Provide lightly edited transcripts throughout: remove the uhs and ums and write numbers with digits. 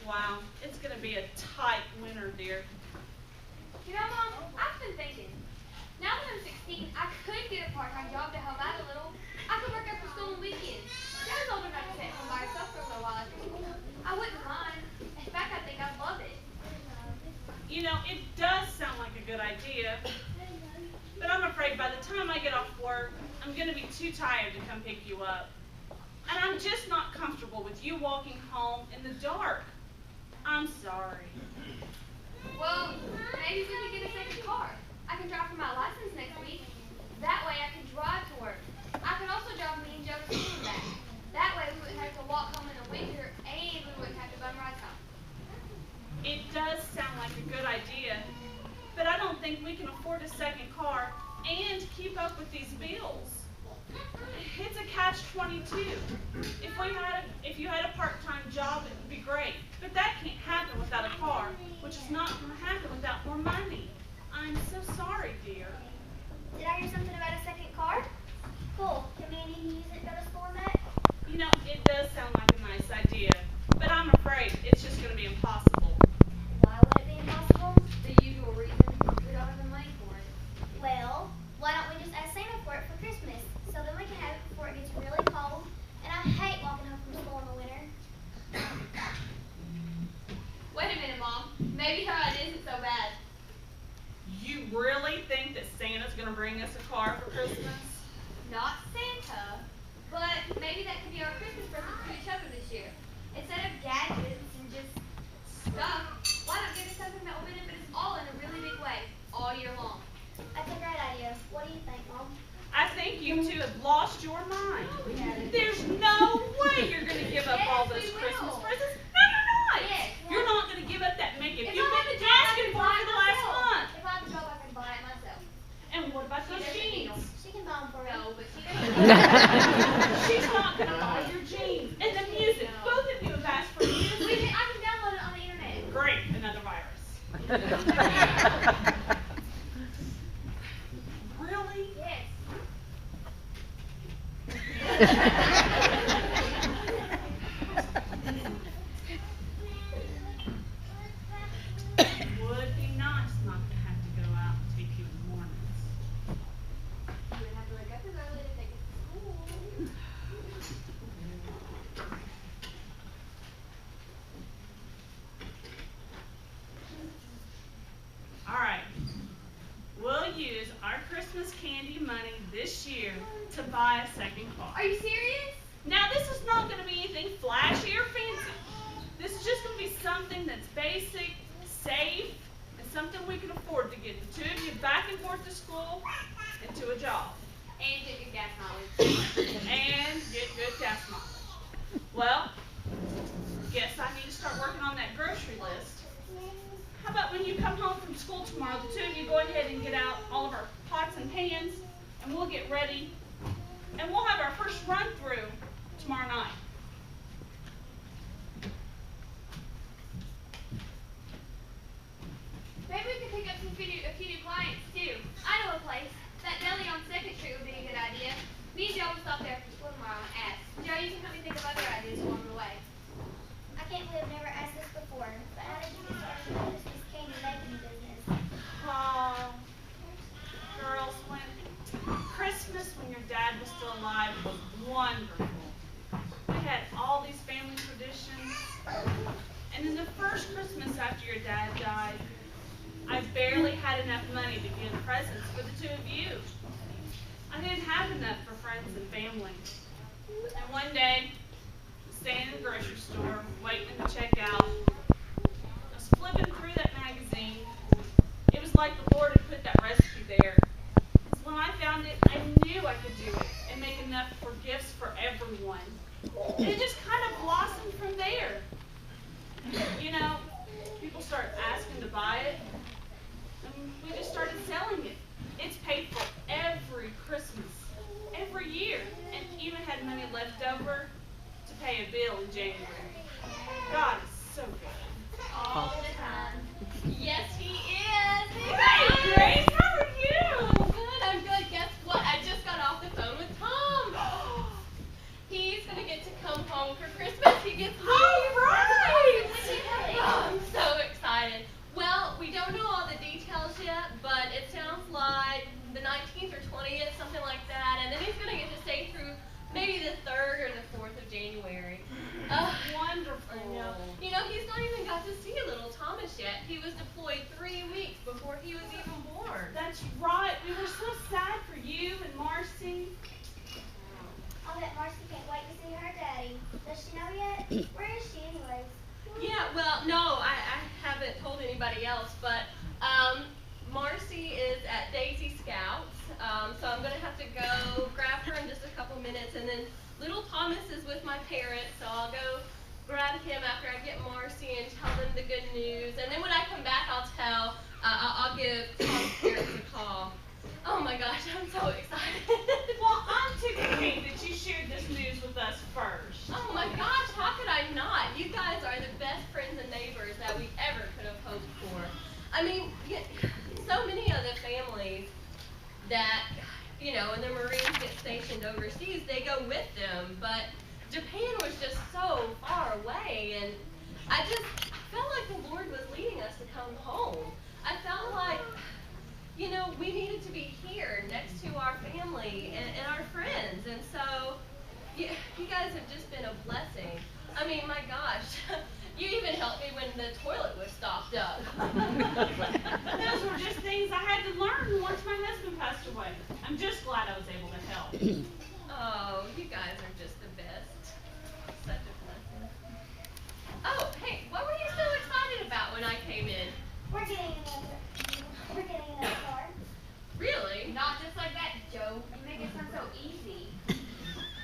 Wow, it's going to be a tight winter, dear. You know, Mom, I've been thinking. Now that I'm 16, I could get a part-time job to help out a little. I could work after school on weekends. Dad's old enough to stay home by herself for a little while after school. I wouldn't mind. In fact, I think I'd love it. You know, it does sound like a good idea, but I'm afraid by the time I get off work, I'm going to be too tired to come pick you up. And I'm just not comfortable with you walking home in the dark. I'm sorry. Well, maybe we could get a second car. I can drive for my license next week. That way I can drive to work. I can also drive me and Joe to school and back. That way we wouldn't have to walk home in the winter and we wouldn't have to bum rides home. It does sound like a good idea, but I don't think we can afford a second car and keep up with these bills. It's a catch-22. If you had a part-time job, it would be great, but that can't happen without a car, which is not going to happen without more money. I'm so sorry, dear. Did I hear something about a second car? Cool. Can me and you use it to go to school, Matt? You know, it does sound like a nice idea, but I'm afraid it's just going to be impossible. Why would it be impossible? The usual reason, we don't have the money for it. Well, why don't we just ask Santa for it for Christmas, so then we can have it before it gets really cold, and I hate walking home from school in the winter. Wait a minute, Mom. Maybe her idea isn't so bad. You really think that Santa's going to bring us a car for Christmas? Not Santa, but maybe that could be our Christmas present to each other this year. Instead of gadgets and just stuff, why not give us something that will benefit us all in a really big way, all year long? That's a great idea. What do you think, Mom? I think you two have lost your mind. There's no way you're going to give up all those Christmas presents. No, you're not. Yes. You're not going to give up that makeup If you've I have been a job, I asking can for buy it the last myself. month. If I have a job, I can buy it myself. And what about those jeans? She can buy them for me. No, but she doesn't. She's not going to buy your jeans. And the music. Both of you have asked for music. I can download it on the internet. Great. Another virus. Really? Yes. It would be nice not to have to go out and take you in the mornings. You wouldn't have to wake up as early to take us to school. All right. We'll use our Christmas candy money this year to buy a second car. Are you serious? Now, this is not going to be anything flashy or fancy. This is just going to be something that's basic, safe, and something we can afford to get the two of you back and forth to school and to a job. And get your gas mileage. And get good gas mileage. Well, guess I need to start working on that grocery list. How about when you come home from school tomorrow, the two of you go ahead and get out all of our pots and pans, and we'll get ready, and we'll have our first run through tomorrow night. Maybe we could pick up a few new clients too. I know a place. That deli on 2nd Street would be a good idea. Me and Joe will stop there after school tomorrow and ask. Joe, you can help me think of other ideas along the way. I can't believe I've never asked this before, but how did you get started in the Christmas candy making business? Oh, girls, when Christmas, when your dad was still alive, was wonderful. We had all these family traditions, and in the first Christmas after your dad died, I barely had enough money to get presents for the two of you. I didn't have enough for friends and family. And one day, I was standing in the grocery store, waiting to check out. I was flipping through that magazine. It was like the Lord had put that recipe there. So when I found it, I knew I could do it and make enough for gifts for everyone. And it just kind of blossomed from there. You know, people started asking to buy it, and we just started selling it. It's paid for every Christmas, every year, and even had money left over to pay a bill in January. God is so good. All the time. Yes, he is. Hey, Grace, how are you? I'm good. Guess what? I just got off the phone with Tom. He's going to get to come home for Christmas. He gets All right. When do you have You know, he's not even got to see little Thomas yet. He was deployed 3 weeks before he was even born. That's right. We were so sad for you and Marcy. I bet Marcy can't wait to see her daddy. Does she know yet? Where is she anyways? Yeah, well, no, I haven't told anybody else, but Marcy is at Daisy Scouts, so I'm going to have to go grab her in just a couple minutes, and then little Thomas is with my parents, so I'll go grab him after I get Marcy and tell them the good news, and then when I come back, I'll give Tom's parents a call. Oh my gosh, I'm so excited. Well, I'm too happy that you shared this news with us first. Oh my gosh, how could I not? You guys are the best friends and neighbors that we ever could have hoped for. I mean, so many of the families that, you know, when the Marines get stationed overseas, they go with them, but Japan was just so far away, and I felt like the Lord was leading us to come home. I felt like, you know, we needed to be here next to our family and our friends, and so you guys have just been a blessing. I mean, my gosh, you even helped me when the toilet was stopped up. Those were just things I had to learn once my husband passed away. I'm just glad I was able to help. Oh, you guys are just the best. Such a blessing. Oh, hey, what were you so excited about when I came in? We're getting another car. Really? Not just like that, Joe. You make it sound so easy.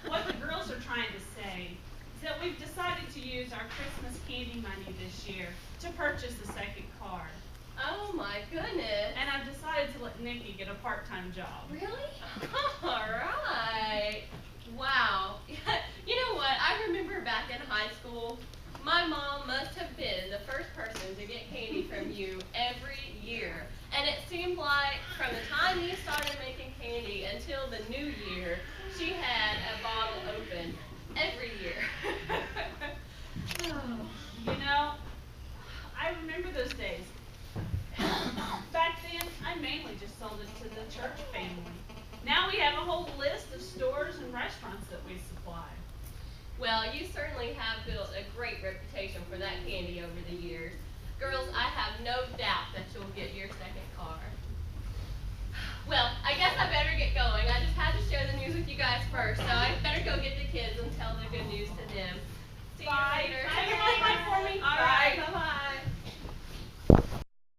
What the girls are trying to say is that we've decided to use our Christmas candy money this year to purchase a second car. Oh my goodness. And I've decided to let Nikki get a part-time job. Really? All right. Wow. You know what? I remember back in high school, my mom must have been the first person to get candy from you every year. And it seemed like from the time you started making candy until the new year, she had a bottle open every year. You know, I remember those days. Back then, I mainly just sold it to the church family. Now we have a whole list of stores and restaurants that we supply. Well, you certainly have built a great reputation for that candy over the years. Girls, I have no doubt that you'll get your second car. Well, I guess I better get going. I just had to share the news with you guys first, so I better go get the kids and tell the good news to them. See you Bye. later. Say your bye-bye for me. All right, bye-bye.